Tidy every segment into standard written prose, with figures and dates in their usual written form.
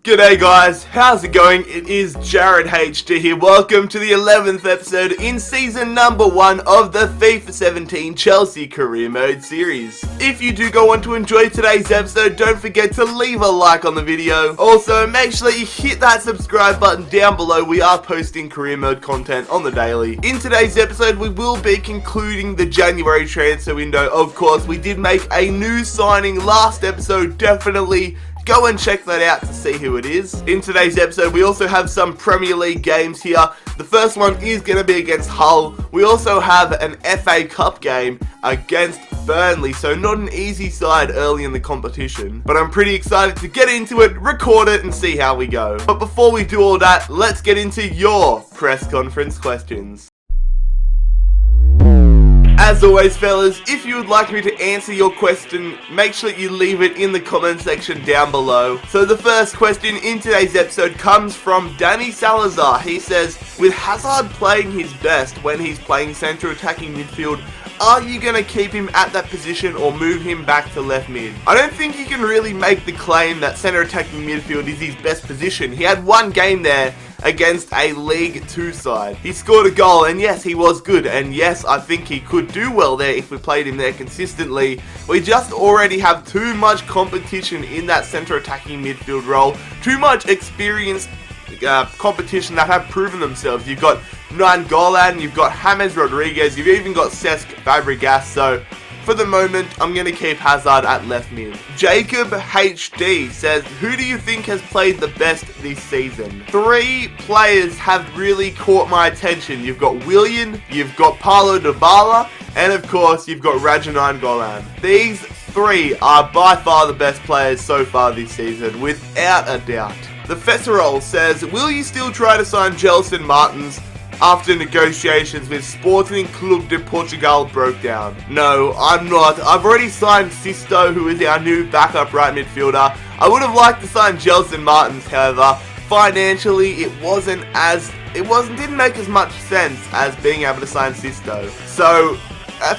G'day guys, how's it going? It is JarradHD here. Welcome to the 11th episode in season number 1 of the FIFA 17 Chelsea Career Mode series. If you do go on to enjoy today's episode, don't forget to leave a like on the video. Also, make sure you hit that subscribe button down below. We are posting career mode content on the daily. In today's episode, we will be concluding the January transfer window. Of course, we did make a new signing last episode. Definitely go and check that out to see who it is. In today's episode, we also have some Premier League games here. The first one is going to be against Hull. We also have an FA Cup game against Burnley, so not an easy side early in the competition. But I'm pretty excited to get into it, record it, and see how we go. But before we do all that, let's get into your press conference questions. As always, fellas, if you would like me to answer your question, make sure you leave it in the comment section down below. So the first question in today's episode comes from Danny Salazar. He says, with Hazard playing his best when he's playing central attacking midfield, are you going to keep him at that position or move him back to left mid? I don't think you can really make the claim that centre attacking midfield is his best position. He had one game there against a League 2 side. He scored a goal, and yes, he was good, and yes, I think he could do well there if we played him there consistently. We just already have too much competition in that centre attacking midfield role, too much experienced competition that have proven themselves. You've got Nainggolan, you've got James Rodriguez, you've even got Cesc Fabregas, so for the moment, I'm going to keep Hazard at left mid. Jacob HD says, who do you think has played the best this season? 3 players have really caught my attention. You've got Willian, you've got Paulo Dybala, and of course, you've got Nainggolan. These 3 are by far the best players so far this season, without a doubt. The Fesserol says, will you still try to sign Gelson Martins after negotiations with Sporting Clube de Portugal broke down? No, I'm not. I've already signed Sisto, who is our new backup right midfielder. I would have liked to sign Gelson Martins, however, financially didn't make as much sense as being able to sign Sisto. So,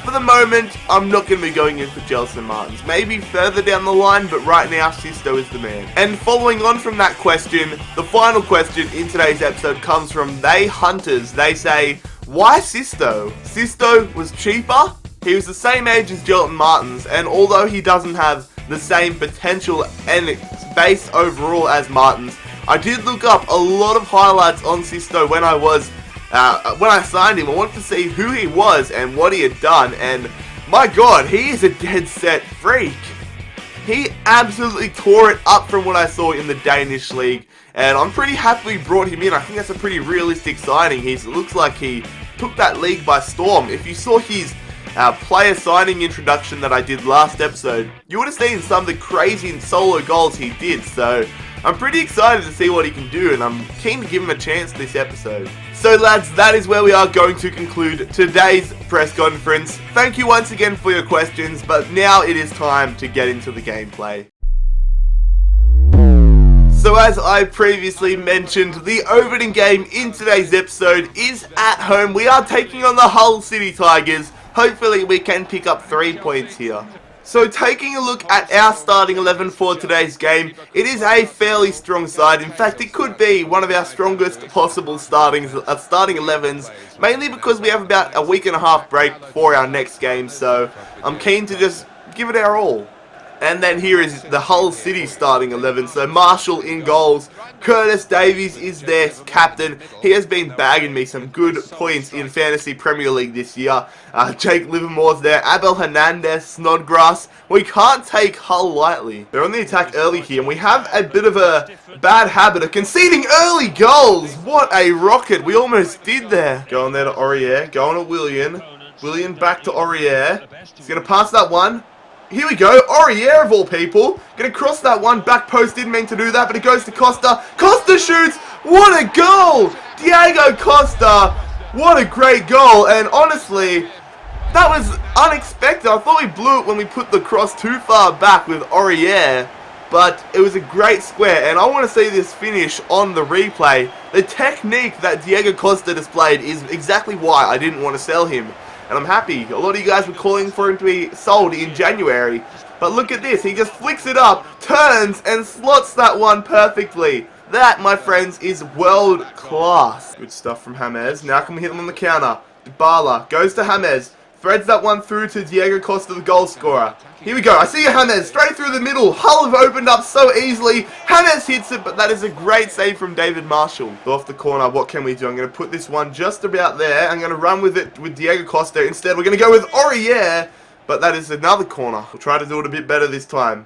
for the moment, I'm not going to be going in for Gelson Martins. Maybe further down the line, but right now, Sisto is the man. And following on from that question, the final question in today's episode comes from They Hunters. They say, why Sisto? Sisto was cheaper, he was the same age as Gelson Martins, and although he doesn't have the same potential and base overall as Martins, I did look up a lot of highlights on Sisto when I signed him. I wanted to see who he was and what he had done, and my god, he is a dead set freak. He absolutely tore it up from what I saw in the Danish league, and I'm pretty happy we brought him in. I think that's a pretty realistic signing. He looks like he took that league by storm. If you saw his player signing introduction that I did last episode, you would have seen some of the crazy and solo goals he did, so I'm pretty excited to see what he can do, and I'm keen to give him a chance this episode. So lads, that is where we are going to conclude today's press conference. Thank you once again for your questions, but now it is time to get into the gameplay. So as I previously mentioned, the opening game in today's episode is at home. We are taking on the Hull City Tigers. Hopefully we can pick up 3 points here. So taking a look at our starting 11 for today's game, it is a fairly strong side. In fact, it could be one of our strongest possible starting 11s, mainly because we have about a week and a half break before our next game, so I'm keen to just give it our all. And then here is the Hull City starting 11. So Marshall in goals. Curtis Davies is their captain. He has been bagging me some good points in Fantasy Premier League this year. Jake Livermore's there. Abel Hernandez, Snodgrass. We can't take Hull lightly. They're on the attack early here, and we have a bit of a bad habit of conceding early goals. What a rocket we almost did there. Going there to Aurier. Going to Willian. Willian back to Aurier. He's going to pass that one. Here we go, Aurier of all people, gonna cross that one, back post, didn't mean to do that, but it goes to Costa. Costa shoots, what a goal! Diego Costa, what a great goal, and honestly, that was unexpected. I thought we blew it when we put the cross too far back with Aurier, but it was a great square, and I want to see this finish on the replay. The technique that Diego Costa displayed is exactly why I didn't want to sell him. And I'm happy. A lot of you guys were calling for him to be sold in January. But look at this, he just flicks it up, turns, and slots that one perfectly. That, my friends, is world class. Good stuff from James. Now can we hit them on the counter? Dybala goes to James. Threads that one through to Diego Costa, the goal scorer. Here we go. I see you, James. Straight through the middle. Hull have opened up so easily. James hits it, but that is a great save from David Marshall. Off the corner, what can we do? I'm going to put this one just about there. I'm going to run with it with Diego Costa. Instead, we're going to go with Aurier, but that is another corner. We'll try to do it a bit better this time.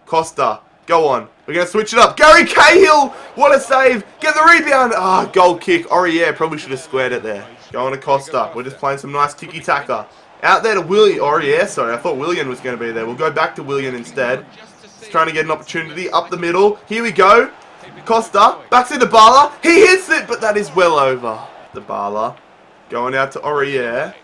Costa, go on. We're going to switch it up. Gary Cahill, what a save. Get the rebound. Ah, goal kick. Aurier probably should have squared it there. Going to Costa. We're just playing some nice tiki-taka. Out there to Aurier, sorry. I thought Willian was going to be there. We'll go back to Willian instead. Just trying to get an opportunity up the middle. Here we go. Costa. Back to Dybala. He hits it, but that is well over. Dybala. Going out to Aurier.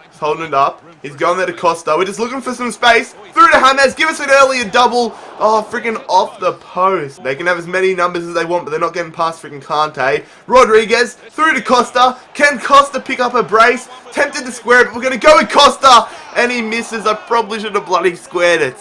He's holding it up. He's going there to Costa. We're just looking for some space. Through to James. Give us an earlier double. Oh, freaking off the post. They can have as many numbers as they want, but they're not getting past freaking Kante. Rodriguez. Through to Costa. Can Costa pick up a brace? Tempted to square it, but we're going to go with Costa. And he misses. I probably should have bloody squared it.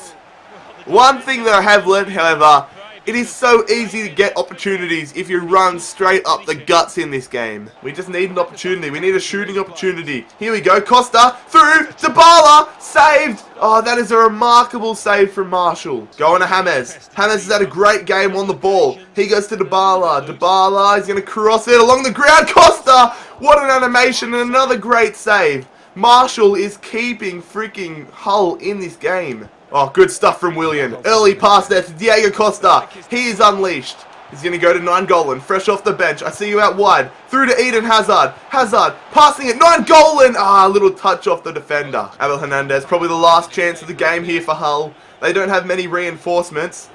One thing that I have learned, however, it is so easy to get opportunities if you run straight up the guts in this game. We just need an opportunity. We need a shooting opportunity. Here we go. Costa through. Dybala saved. Oh, that is a remarkable save from Marshall. Going to James. James has had a great game on the ball. He goes to Dybala. Dybala is going to cross it along the ground. Costa. What an animation and another great save. Marshall is keeping freaking Hull in this game. Oh, good stuff from Willian. Early pass there to Diego Costa. He is unleashed. He's going to go to Nainggolan, fresh off the bench. I see you out wide. Through to Eden Hazard. Hazard passing it. Nainggolan. Ah, a little touch off the defender. Abel Hernandez, probably the last chance of the game here for Hull. They don't have many reinforcements.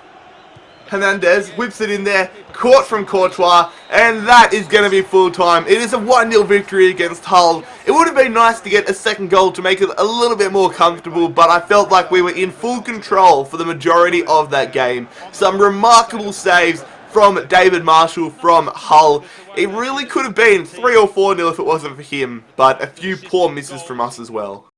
Hernandez whips it in there, caught from Courtois, and that is going to be full time. It is a 1-0 victory against Hull. It would have been nice to get a second goal to make it a little bit more comfortable, but I felt like we were in full control for the majority of that game. Some remarkable saves from David Marshall from Hull. It really could have been 3 or 4-0 if it wasn't for him, but a few poor misses from us as well.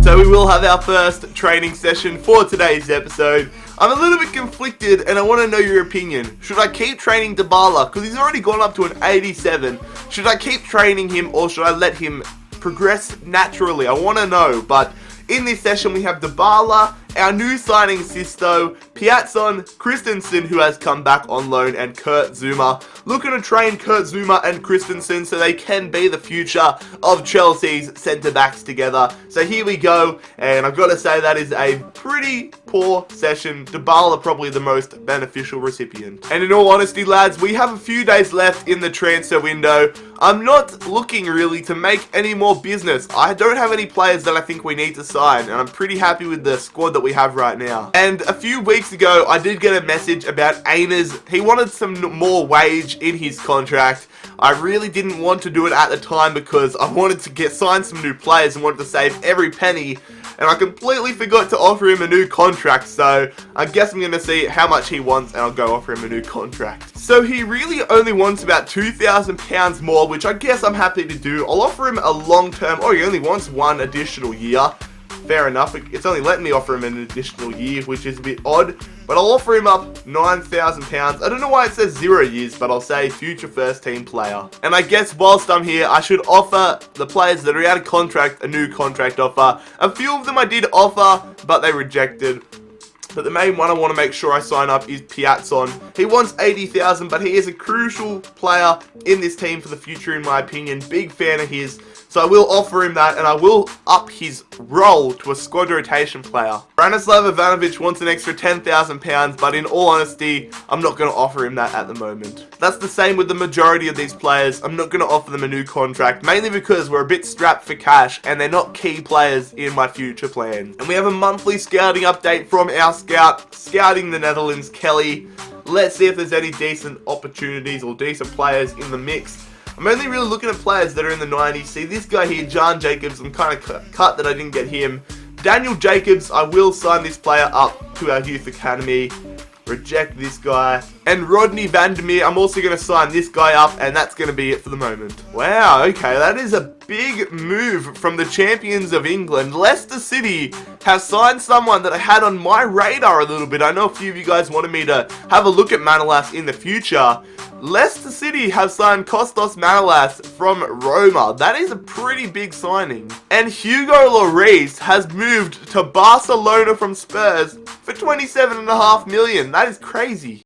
So we will have our first training session for today's episode. I'm a little bit conflicted and I want to know your opinion. Should I keep training Dybala? Because he's already gone up to an 87. Should I keep training him or should I let him progress naturally? I want to know. But in this session we have Dybala, our new signing Sisto, Piazzon, Christensen who has come back on loan, and Kurt Zouma. Looking to train Kurt Zouma and Christensen so they can be the future of Chelsea's centre-backs together. So here we go, and I've got to say that is a pretty poor session. Dybala probably the most beneficial recipient. And in all honesty, lads, we have a few days left in the transfer window. I'm not looking really to make any more business. I don't have any players that I think we need to sign, and I'm pretty happy with the squad that we have right now. And a few weeks ago, I did get a message about Ainers. He wanted some more wage in his contract. I really didn't want to do it at the time because I wanted to sign some new players and wanted to save every penny. And I completely forgot to offer him a new contract, so I guess I'm going to see how much he wants and I'll go offer him a new contract. So he really only wants about £2,000 more, which I guess I'm happy to do. I'll offer him a long-term, he only wants 1 additional year. Fair enough, it's only letting me offer him an additional year, which is a bit odd. But I'll offer him up £9,000. I don't know why it says 0 years, but I'll say future first team player. And I guess whilst I'm here, I should offer the players that are out of contract a new contract offer. A few of them I did offer, but they rejected. But the main one I want to make sure I sign up is Piazzon. He wants 80,000, but he is a crucial player in this team for the future, in my opinion. Big fan of his. So I will offer him that, and I will up his role to a squad rotation player. Branislav Ivanovic wants an extra £10,000, but in all honesty, I'm not going to offer him that at the moment. That's the same with the majority of these players. I'm not going to offer them a new contract, mainly because we're a bit strapped for cash, and they're not key players in my future plans. And we have a monthly scouting update from our scout, scouting the Netherlands, Kelly. Let's see if there's any decent opportunities or decent players in the mix. I'm only really looking at players that are in the 90s. See, this guy here, Jan Jacobs, I'm kind of cut that I didn't get him. Daniel Jacobs, I will sign this player up to our youth academy. Reject this guy. And Rodney Vandermeer, I'm also going to sign this guy up, and that's going to be it for the moment. Wow, okay, that is a big move from the champions of England. Leicester City have signed someone that I had on my radar a little bit. I know a few of you guys wanted me to have a look at Manolas in the future. Leicester City have signed Kostas Manolas from Roma. That is a pretty big signing. And Hugo Lloris has moved to Barcelona from Spurs for $27.5 million. That is crazy.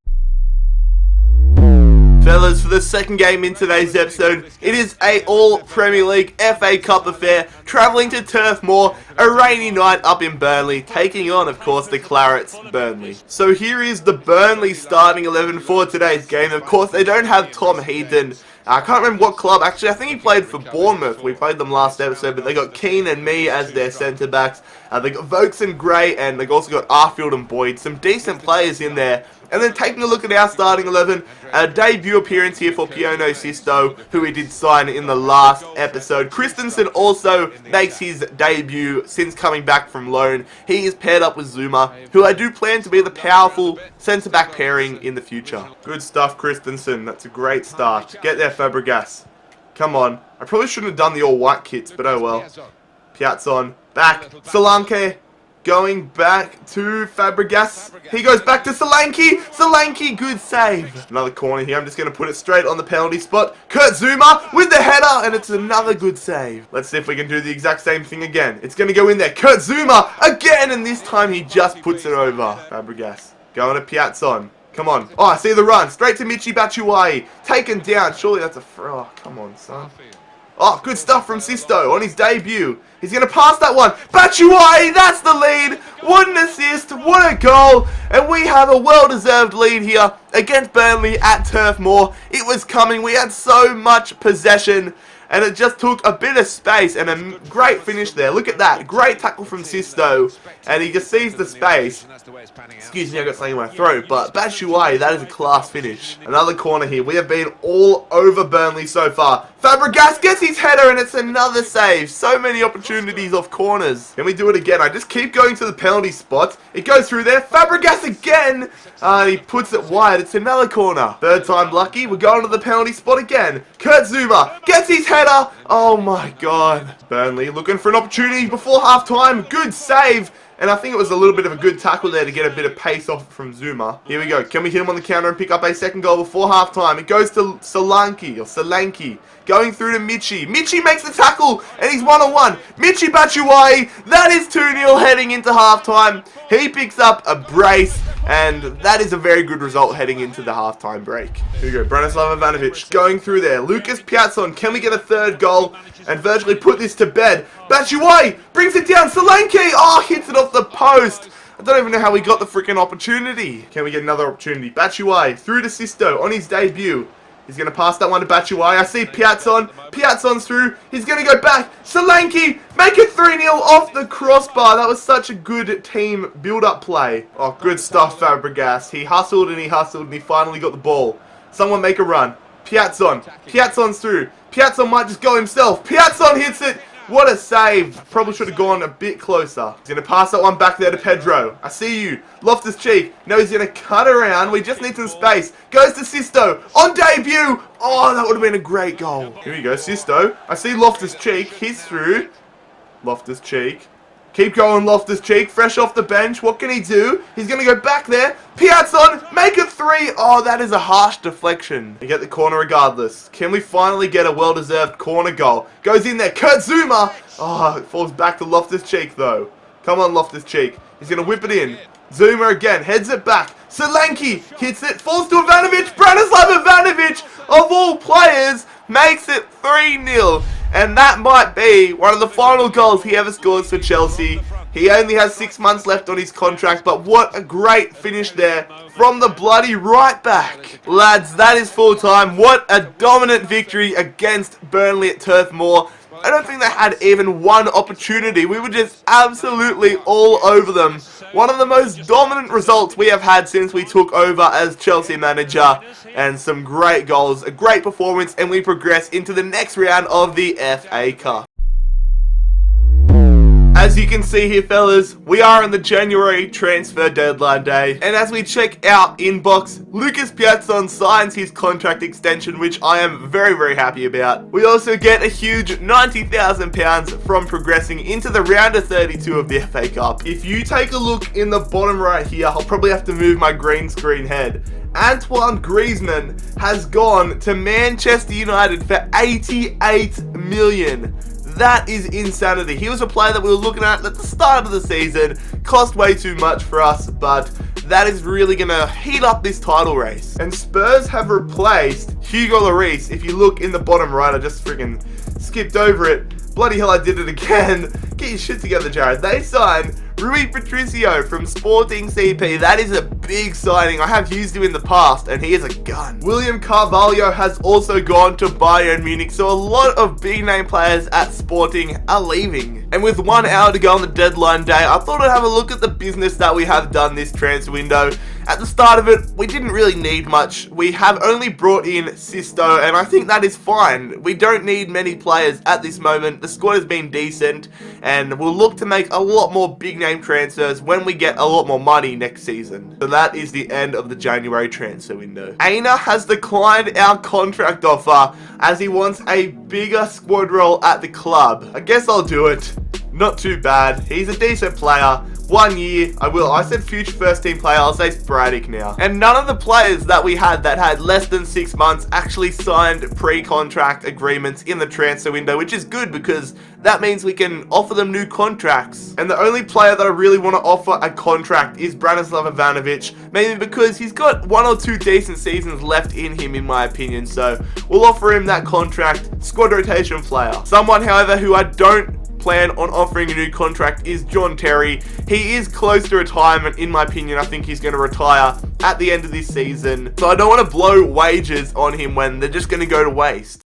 Fellas, for the second game in today's episode, it is a all Premier League FA Cup affair, travelling to Turf Moor, a rainy night up in Burnley, taking on, of course, the Clarets Burnley. So here is the Burnley starting 11 for today's game. Of course, they don't have Tom Heaton. I can't remember what club. Actually, I think he played for Bournemouth. We played them last episode, but they got Keane and me as their centre-backs. They got Vokes and Gray, and they've also got Arfield and Boyd. Some decent players in there. And then taking a look at our starting 11, a debut appearance here for Piono Sisto, who we did sign in the last episode. Christensen also makes his debut since coming back from loan. He is paired up with Zuma, who I do plan to be the powerful centre-back pairing in the future. Good stuff, Christensen. That's a great start. Get there, Fabregas. Come on. I probably shouldn't have done the all-white kits, but oh well. Piazzon. Back. Solanke. Going back to Fabregas. He goes back to Solanke. Solanke, good save. Another corner here. I'm just going to put it straight on the penalty spot. Kurt Zuma with the header, and it's another good save. Let's see if we can do the exact same thing again. It's going to go in there. Kurt Zuma again, and this time he just puts it over. Fabregas going to Piazzon. Come on. Oh, I see the run. Straight to Michy Batshuayi. Taken down. Surely that's a throw. Oh, come on, son. Oh, good stuff from Sisto on his debut. He's going to pass that one. Batshuayi, that's the lead. What an assist. What a goal. And we have a well-deserved lead here against Burnley at Turf Moor. It was coming. We had so much possession. And it just took a bit of space and a great finish there. Look at that. Great tackle from Sisto. And he just sees the space. Excuse me, I got something in my throat. But Batshuayi, that is a class finish. Another corner here. We have been all over Burnley so far. Fabregas gets his header and it's another save. So many opportunities off corners. Can we do it again? I just keep going to the penalty spot. It goes through there. Fabregas again. He puts it wide. It's another corner. Third time lucky. We're going to the penalty spot again. Kurt Zuma gets his header. Oh my god. Burnley looking for an opportunity before half-time. Good save. And I think it was a little bit of a good tackle there to get a bit of pace off from Zuma. Here we go. Can we hit him on the counter and pick up a second goal before half-time? It goes to Solanke. Going through to Michy. Michy makes the tackle, and he's one-on-one. Michy Batshuayi. That is 2-0 heading into half-time. He picks up a brace, and that is a very good result heading into the half-time break. Here we go. Branislav Ivanovic going through there. Lucas Piazzon. Can we get a third goal and virtually put this to bed? Batshuayi brings it down. Solanke. Oh, hits it off the post. I don't even know how we got the freaking opportunity. Can we get another opportunity? Batshuayi through to Sisto on his debut. He's going to pass that one to Batshuayi. I see Piazzon. Piazzon's through. He's going to go back. Solanke, make it 3-0 off the crossbar. That was such a good team build-up play. Oh, good stuff, Fabregas. He hustled and he finally got the ball. Someone make a run. Piazzon. Piazzon's through. Piazzon might just go himself. Piazzon hits it. What a save. Probably should have gone a bit closer. He's going to pass that one back there to Pedro. I see you. Loftus-Cheek. No, he's going to cut around. We just need some space. Goes to Sisto. On debut. Oh, that would have been a great goal. Here we go. Sisto. I see Loftus-Cheek. He's through. Loftus-Cheek. Keep going, Loftus-Cheek. Fresh off the bench. What can he do? He's going to go back there. Piazzon. Make it 3. Oh, that is a harsh deflection. You get the corner regardless. Can we finally get a well-deserved corner goal? Goes in there. Kurt Zuma. Oh, it falls back to Loftus-Cheek, though. Come on, Loftus-Cheek. He's going to whip it in. Zuma again. Heads it back. Solanke hits it. Falls to Ivanovic. Branislav Ivanovic, of all players, makes it 3-0. And that might be one of the final goals he ever scores for Chelsea. He only has 6 months left on his contract, but what a great finish there from the bloody right back. Lads, that is full time. What a dominant victory against Burnley at Turf Moor. I don't think they had even one opportunity. We were just absolutely all over them. One of the most dominant results we have had since we took over as Chelsea manager. And some great goals, a great performance, and we progress into the next round of the FA Cup. As you can see here, fellas, we are on the January transfer deadline day, and as we check our inbox, Lucas Piazzon signs his contract extension, which I am very, very happy about. We also get a huge £90,000 from progressing into the round of 32 of the FA Cup. If you take a look in the bottom right here, I'll probably have to move my green screen head. Antoine Griezmann has gone to Manchester United for 88 million. That is insanity. He was a player that we were looking at the start of the season. Cost way too much for us, but that is really going to heat up this title race. And Spurs have replaced Hugo Lloris. If you look in the bottom right, I just freaking skipped over it. Bloody hell, I did it again. Get your shit together, Jared. They signed Rui Patricio from Sporting CP. That is a big signing. I have used him in the past, and he is a gun. William Carvalho has also gone to Bayern Munich, so a lot of big name players at Sporting are leaving. And with 1 hour to go on the deadline day, I thought I'd have a look at the business that we have done this transfer window. At the start of it, we didn't really need much. We have only brought in Sisto, and I think that is fine. We don't need many players at this moment. The squad has been decent, and we'll look to make a lot more big name transfers when we get a lot more money next season. So that is the end of the January transfer window. Aina has declined our contract offer as he wants a bigger squad role at the club. I guess I'll do it. Not too bad. He's a decent player. 1 year, I said future first team player, I'll say sporadic now. And none of the players that we had that had less than 6 months actually signed pre-contract agreements in the transfer window, which is good because that means we can offer them new contracts. And the only player that I really want to offer a contract is Branislav Ivanovic, mainly because he's got 1 or 2 decent seasons left in him, in my opinion. So we'll offer him that contract, squad rotation player. Someone, however, who I don't plan on offering a new contract is John Terry. He is close to retirement, in my opinion. I think he's going to retire at the end of this season, so I don't want to blow wages on him when they're just going to go to waste.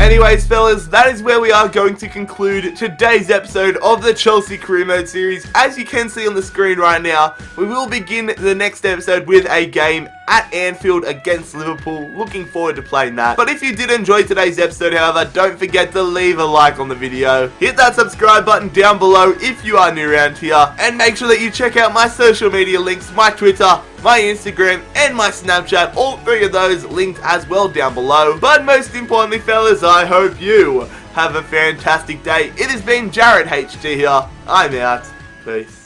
Anyways, fellas, that is where we are going to conclude today's episode of the Chelsea Career Mode series. As you can see on the screen right now, we will begin the next episode with a game at Anfield against Liverpool. Looking forward to playing that. But if you did enjoy today's episode, however, don't forget to leave a like on the video. Hit that subscribe button down below if you are new around here. And make sure that you check out my social media links, my Twitter, my Instagram, and my Snapchat. All 3 of those linked as well down below. But most importantly, fellas, I hope you have a fantastic day. It has been JarradHD here. I'm out. Peace.